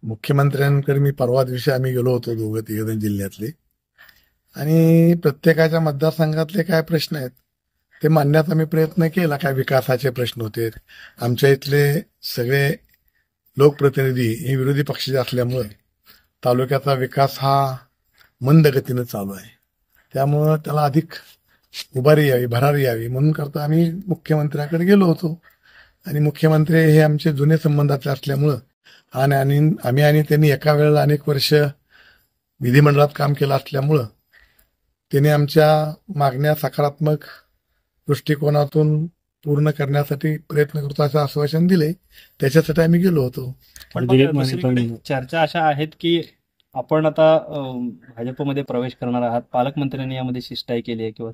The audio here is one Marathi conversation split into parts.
मुख्यमंत्र्यांकडे मी परवा दिवशी आम्ही गेलो होतो दोघं तिघजण जिल्ह्यातले, आणि प्रत्येकाच्या मतदारसंघातले काय प्रश्न आहेत ते मांडण्याचा मी प्रयत्न केला. काय विकासाचे प्रश्न होते. आमच्या इथले सगळे लोकप्रतिनिधी हे विरोधी पक्षाचे असल्यामुळे तालुक्याचा विकास हा मंद गतीनं चालू आहे. त्यामुळं त्याला अधिक उभारी यावी, भरारी यावी म्हणून करता आम्ही मुख्यमंत्र्याकडे गेलो होतो. आणि मुख्यमंत्री हे आमचे जुने संबंधाचे असल्यामुळं आणि आम्ही आणि त्यांनी एका वेळेला अनेक वर्ष विधिमंडळात काम केलं असल्यामुळं त्यांनी आमच्या मागण्या सकारात्मक दृष्टिकोनातून पूर्ण करण्यासाठी प्रयत्न करतो असं आश्वासन दिले. त्याच्यासाठी आम्ही गेलो होतो. पण दुसरीकडे चर्चा अशा आहेत की आपण आता भाजपमध्ये प्रवेश करणार आहात. पालकमंत्र्यांनी यामध्ये शिष्टाई केली आहे किंवा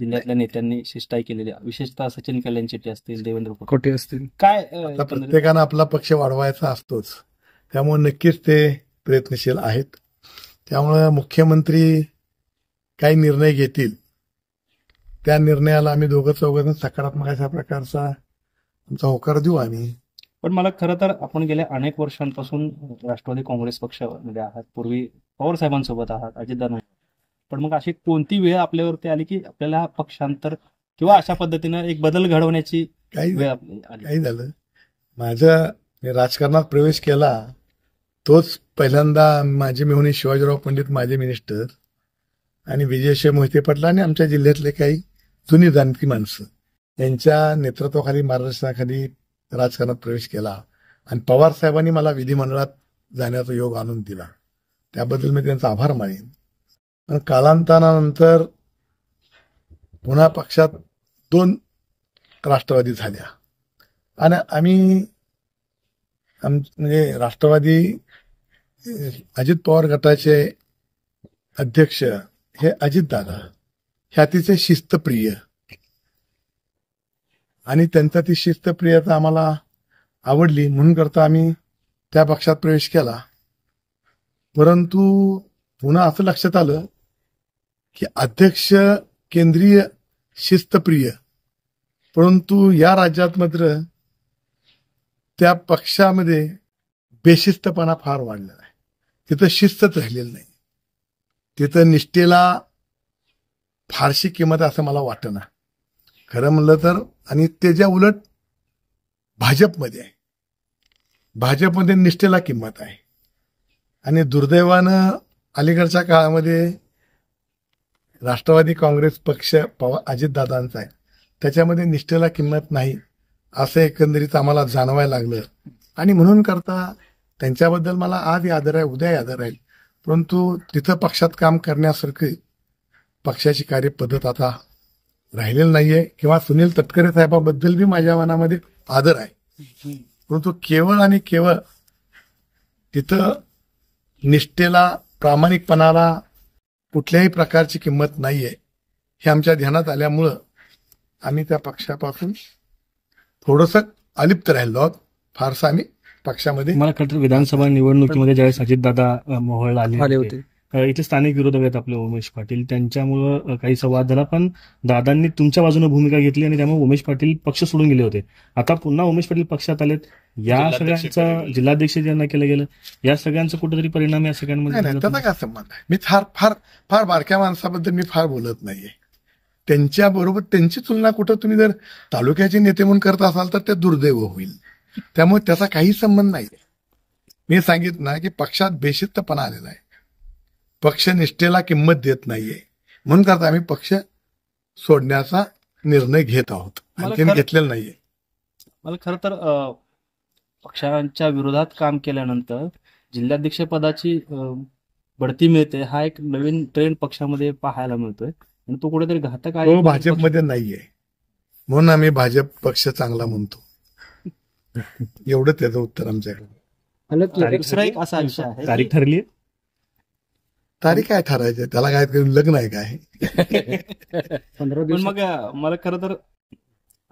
जिल्ह्यातल्या नेत्यांनी शिष्टाई केलेली आहे, विशेषतः सचिन कल्याणशेट्टी असतील, देवेंद्र खोटे असतील. काय प्रत्येकानं आपला पक्ष वाढवायचा असतोच, त्यामुळे नक्कीच ते प्रयत्नशील आहेत. त्यामुळे मुख्यमंत्री काही निर्णय घेतील त्या निर्णयाला आम्ही दोघं चौघजण सकारात्मक अशा प्रकारचा आमचा होकार देऊ आम्ही. पण मला खरं तर आपण गेल्या अनेक वर्षांपासून राष्ट्रवादी काँग्रेस पक्षामध्ये आहात, पूर्वी पवार साहेबांसोबत आहात, अजितदादा. पण मग अशी कोणती वेळ आपल्यावरती आली की आपल्याला पक्षांतर किंवा अशा पद्धतीनं एक बदल घडवण्याची वेळ आली? काही झालं, मी राजकारणात प्रवेश केला तोच पहिल्यांदा माझे मेहुणे शिवाजीराव पंडित माझे मिनिस्टर आणि विजयशिव मोहिते पाटील आणि आमच्या जिल्ह्यातले काही जुनी जाणती माणसं यांच्या नेतृत्वाखाली, मार्गदर्शनाखाली राजकारणात प्रवेश केला. आणि पवार साहेबांनी मला विधिमंडळात जाण्याचा योग आणून दिला, त्याबद्दल मी त्यांचा आभार मानेन. पण कालांतरानंतर पुन्हा पक्षात 2 राष्ट्रवादी झाल्या आणि आम्ही म्हणजे राष्ट्रवादी अजित पवार गटाचे अध्यक्ष हे अजितदादा हे अतिशय शिस्तप्रिय, आणि त्यांचा ती शिस्तप्रियता आम्हाला आवडली म्हणून करता आम्ही त्या पक्षात प्रवेश केला. परंतु पुन्हा असं लक्षात आलं की अध्यक्ष केंद्रीय शिस्तप्रिय, परंतु या राज्यात मात्र त्या पक्षामध्ये बेशिस्तपणा फार वाढलेला आहे. तिथं शिस्तच राहिलेली नाही, तिथं निष्ठेला फारशी किंमत असं मला वाटतं खरं म्हणलं तर. आणि त्याच्या उलट भाजपमध्ये आहे, भाजपमध्ये निष्ठेला किंमत आहे. आणि दुर्दैवानं अलीकडच्या काळामध्ये राष्ट्रवादी काँग्रेस पक्ष अजितदादांचा आहे, त्याच्यामध्ये निष्ठेला किंमत नाही असं एकंदरीत आम्हाला जाणवायला लागलं. आणि म्हणून करता त्यांच्याबद्दल मला आजही आदर आहे, उद्याही आदर आहे. परंतु तिथं पक्षात काम करण्यासारखी पक्षाची कार्यपद्धत आता राहिलेली नाहीये. किंवा सुनील तटकरे साहेबाबद्दल बी माझ्या मनामध्ये आदर आहे, परंतु केवळ आणि केवळ तिथं निष्ठेला, प्रामाणिकपणाला कुठल्याही प्रकारची किंमत नाहीये हे आमच्या ध्यानात आल्यामुळं आम्ही त्या पक्षापासून थोडंसं अलिप्त राहिलो आहोत. फारसं आम्ही पक्षामध्ये. मला खरं तर विधानसभा निवडणुकीमध्ये ज्यावेळेस अजितदादा मोहोळला आले होते, इथे स्थानिक विरोधक आहेत आपले उमेश पाटील, त्यांच्यामुळं काही संवाद झाला. पण दादांनी तुमच्या बाजूने भूमिका घेतली आणि त्यामुळे उमेश पाटील पक्ष सोडून गेले होते. आता पुन्हा उमेश पाटील पक्षात आलेत. या सगळ्यांचा जिल्हाध्यक्ष ज्यांना केलं गेलं, या सगळ्यांचा कुठेतरी परिणाम या सगळ्यांमध्ये त्याचा काय संबंध आहे? मी फार फार फार बारक्या माणसाबद्दल मी फार बोलत नाहीये. त्यांच्याबरोबर त्यांची तुलना कुठं तुम्ही जर तालुक्याचे नेते म्हणून करत असाल तर ते दुर्दैव होईल. त्यामुळे त्याचा काही संबंध नाही. मी सांगितलं ना की पक्षात बेशिस्तपणा आलेला आहे, पक्ष निष्ठेला किंमत देत नाहीये, म्हणून करता आम्ही पक्ष सोडण्याचा निर्णय घेत आहोत, आणखी घेतलेला नाहीये. मला खरं तर पक्षांच्या विरोधात काम केल्यानंतर जिल्हाध्यक्ष पदाची बढती मिळते, हा एक नवीन ट्रेंड पक्षामध्ये पाहायला मिळतोय आणि तो कुठेतरी घातक आहे. तो भाजपमध्ये नाहीये, म्हणून आम्ही भाजप पक्ष चांगला म्हणतो. एवढं त्याचं उत्तर आमच्याकडे. दुसरा एक असा विषय आहे, तारीख ठरली. तारीख काय ठरायचं, त्याला काय लग्न आहे काय? पण मग मला खरं तर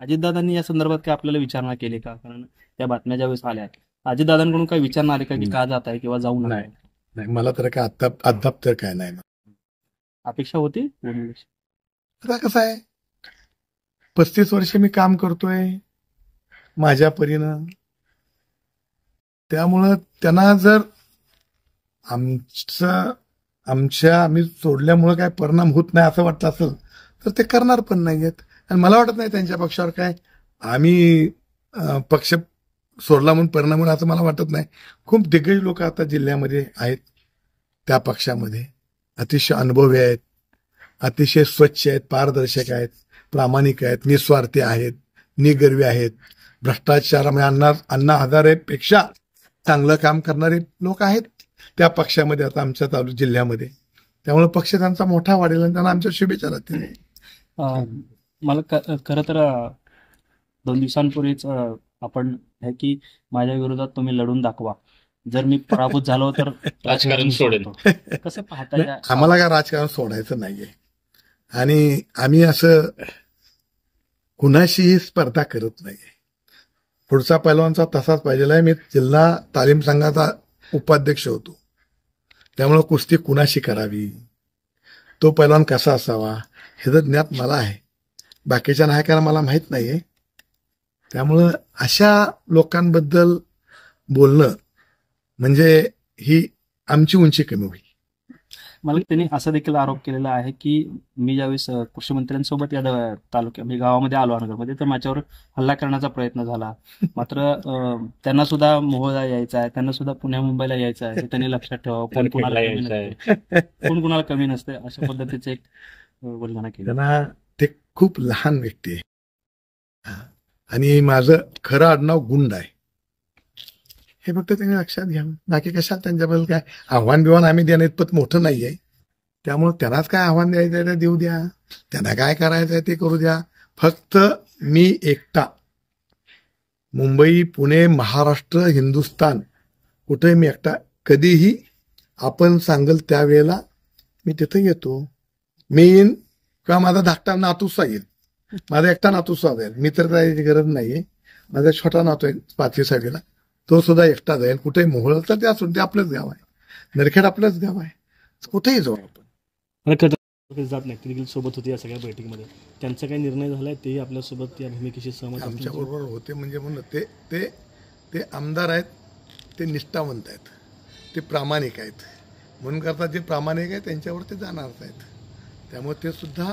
अजितदादांनी या संदर्भात काय आपल्याला विचारणा केली का? कारण त्या बातम्या ज्यावेळेस आल्या, अजितदादांकडून काही विचारणा आली का की का जात आहे किंवा जाऊ नये? नाही, मला तर काय अद्याप तर काय नाही. अपेक्षा होती. आता कसं आहे, 35 वर्ष मी काम करतोय माझ्या परीनं, त्यामुळं त्यांना जर आम्ही सोडल्यामुळे काय परिणाम होत नाही असं वाटतं असेल तर ते करणार पण नाहीयेत. आणि मला वाटत नाही त्यांच्या पक्षावर काय आम्ही पक्ष सोडला म्हणून परिणाम होईल असं मला वाटत नाही. खूप दिग्गज लोक आता जिल्ह्यामध्ये आहेत, त्या पक्षामध्ये अतिशय अनुभवी आहेत, अतिशय स्वच्छ आहेत, पारदर्शक आहेत, प्रामाणिक आहेत, निस्वार्थी आहेत, निगर्वी आहेत, भ्रष्टाचारामध्ये अण्णा हजारेपेक्षा चांगलं काम करणारे लोक आहेत त्या पक्षामध्ये आता आमच्या जिल्ह्यामध्ये. त्यामुळे पक्ष त्यांचा मोठा वाढेल आणि त्यांना आमच्या शुभेच्छा राहतील. मला खरं तर 2 दिवसांपूर्वीच आपण आहे की माझ्या विरोधात तुम्ही लढून दाखवा, जर मी पराभूत झालो तर राजकारण सोडेल. कसं पाहता? आम्हाला काय राजकारण सोडायचं नाहीये आणि आम्ही असं कुणाशीही स्पर्धा करत नाहीये. पुढचा पैलवानचा तसाच पाहिजे आहे. मी जिल्हा तालीम संघाचा उपाध्यक्ष होतो, त्यामुळे कुस्ती कुणाशी करावी, तो पैलवान कसा असावा हे जर ज्ञात मला आहे, बाकीच्या नायकांना मला माहित नाहीये. त्यामुळं अशा लोकांबद्दल बोलणं म्हणजे ही आमची उंची कमी होईल. मला त्यांनी असा देखील आरोप केलेला आहे की मी ज्यावेळेस कृषी मंत्र्यांसोबत या तालुक्यात गावामध्ये आलो नगरमध्ये, तर माझ्यावर हल्ला करण्याचा प्रयत्न झाला. मात्र त्यांना सुद्धा मोहोळला यायचं आहे, त्यांना सुद्धा पुण्या मुंबईला यायचं आहे, हे त्यांनी लक्षात ठेवावं. कोण कुणाला कमी नसते अशा पद्धतीचे एक बोलणं केलं. त्यांना ते खूप लहान व्यक्ती आहे आणि माझं खरं आडनाव गुंड आहे हे फक्त त्यांनी लक्षात घ्यावं. बाकी कशात त्यांच्याबद्दल काय आव्हान बिव्हान आम्ही देणं इतपत मोठं नाहीये. त्यामुळे त्यांनाच काय आव्हान द्यायचं आहे ते देऊ द्या, त्यांना काय करायचं आहे ते करू द्या. फक्त मी एकटा मुंबई, पुणे, महाराष्ट्र, हिंदुस्थान कुठे मी एकटा कधीही आपण सांगल त्यावेळेला मी तिथं येतो. मी येईन किंवा माझा धाकटा नातूसा येईल, माझा एकटा नातूसा जाईल, मी तर जायची गरज नाहीये. माझा छोटा नातू आहे 5वी 6वीला, तो सुद्धा एकटा जाईल. कुठेही मोहळ तर ते असून ते आपलंच गाव आहे, नरखेड आपलंच गाव आहे, कुठेही जाऊ आपण. जात नाही ते देखील सोबत होते या सगळ्या बैठकीमध्ये, त्यांचा काही निर्णय झालाय तेही आपल्यासोबत या भूमिकेशी सहमत आमच्या बरोबर होते. म्हणजे म्हणून ते ते ते आमदार आहेत, ते निष्ठावंत आहेत, ते प्रामाणिक आहेत. म्हणून करता जे प्रामाणिक आहे त्यांच्यावर ते जाणारच आहेत. त्यामुळे ते सुद्धा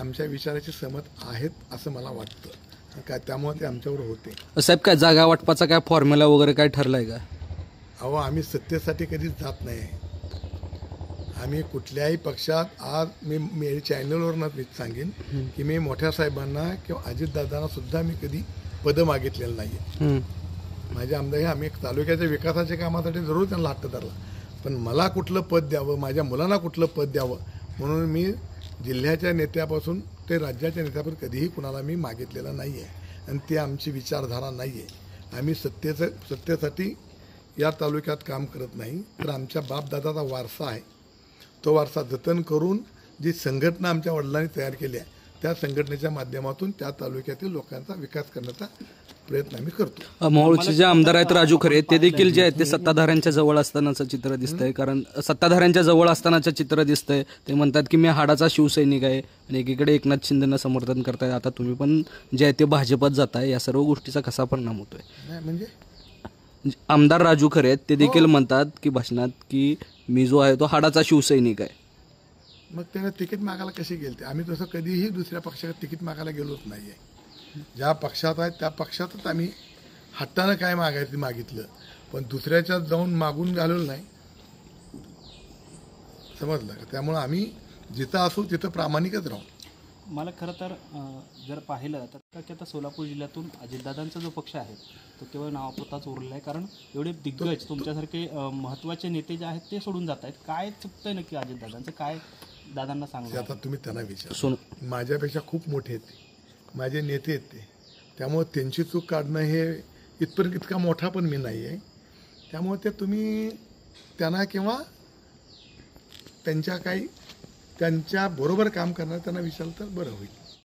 आमच्या विचाराचे सहमत आहेत असं मला वाटतं. काय त्यामुळे ते आमच्यावर होते. साहेब, काय जागा वाटपाचा काय फॉर्म्युला वगैरे काय ठरलाय का? अहो, आम्ही सत्तेसाठी कधीच जात नाही. आम्ही कुठल्याही पक्षात आज मी चॅनलवरनं मी सांगेन की मी मोठ्या साहेबांना किंवा अजितदादांना सुद्धा मी कधी पदं मागितलेलं नाही. माझे आमदार आम्ही तालुक्याच्या विकासाच्या कामासाठी जरूर त्यांना हट्ट धरला, पण मला कुठलं पद द्यावं, माझ्या मुलांना कुठलं पद द्यावं म्हणून मी जिल्ह्याच्या नेत्यापासून ते राज्याच्या नेत्यापर्यंत कधीही कुणाला मी मागितलेलं नाही आहे. आणि ती आमची विचारधारा नाही आहे. आम्ही सत्तेसाठी या तालुक्यात काम करत नाही, तर आमच्या बापदादाचा वारसा आहे, तो वारसा जतन करून जी संघटना आमच्या वडिलांनी तयार केली आहे त्या संघटनेच्या माध्यमातून त्या तालुक्यातील लोकांचा विकास करण्याचा प्रयत्न आम्ही करतो. मोहोळचे जे आमदार आहेत राजू खरे, ते देखील जे आहेत ते सत्ताधाऱ्यांच्या जवळ असतानाचं चित्र दिसतंय. कारण सत्ताधाऱ्यांच्या जवळ असतानाचं चित्र दिसतंय. ते म्हणतात की मी हाडाचा शिवसैनिक आहे आणि एकीकडे एकनाथ शिंदेना समर्थन करताय. आता तुम्ही पण जे आहे ते भाजपात जाताय. या सर्व गोष्टीचा कसा परिणाम होतोय? म्हणजे आमदार राजू खरे आहेत ते देखील म्हणतात की भाषणात की मी जो आहे तो हाडाचा शिवसैनिक आहे. मग त्याने तिकीट मागायला कशी गेलते? आम्ही तसं कधीही दुसऱ्या पक्षात तिकीट मागायला गेलोच नाहीये. ज्या पक्षात आहे त्या पक्षातच आम्ही हट्टानं काय मागायचं मागितलं, पण दुसऱ्याच्यात जाऊन मागून घालवलं नाही. समजलं का? त्यामुळे आम्ही जिथं असू तिथं प्रामाणिकच राहू. मला खरं तर जर पाहिलं तर आता सोलापूर जिल्ह्यातून अजितदादांचा जो पक्ष आहे तो केवळ नावापुरताच उरला आहे. कारण एवढे दिग्गज तुमच्यासारखे महत्त्वाचे नेते जे आहेत ते सोडून जात आहेत. काय चुकतंय नक्की अजितदादांचं? काय दादांना सांगा. आता तुम्ही त्यांना विचार. माझ्यापेक्षा खूप मोठे आहेत, माझे नेते आहेत ते. त्यामुळे त्यांची चूक काढणं हे इथपर्यंत इतका मोठा पण मी नाही आहे. त्यामुळे ते तुम्ही त्यांना किंवा त्यांच्या बरोबर काम करणार त्यांना विचारलं तर बरं होईल.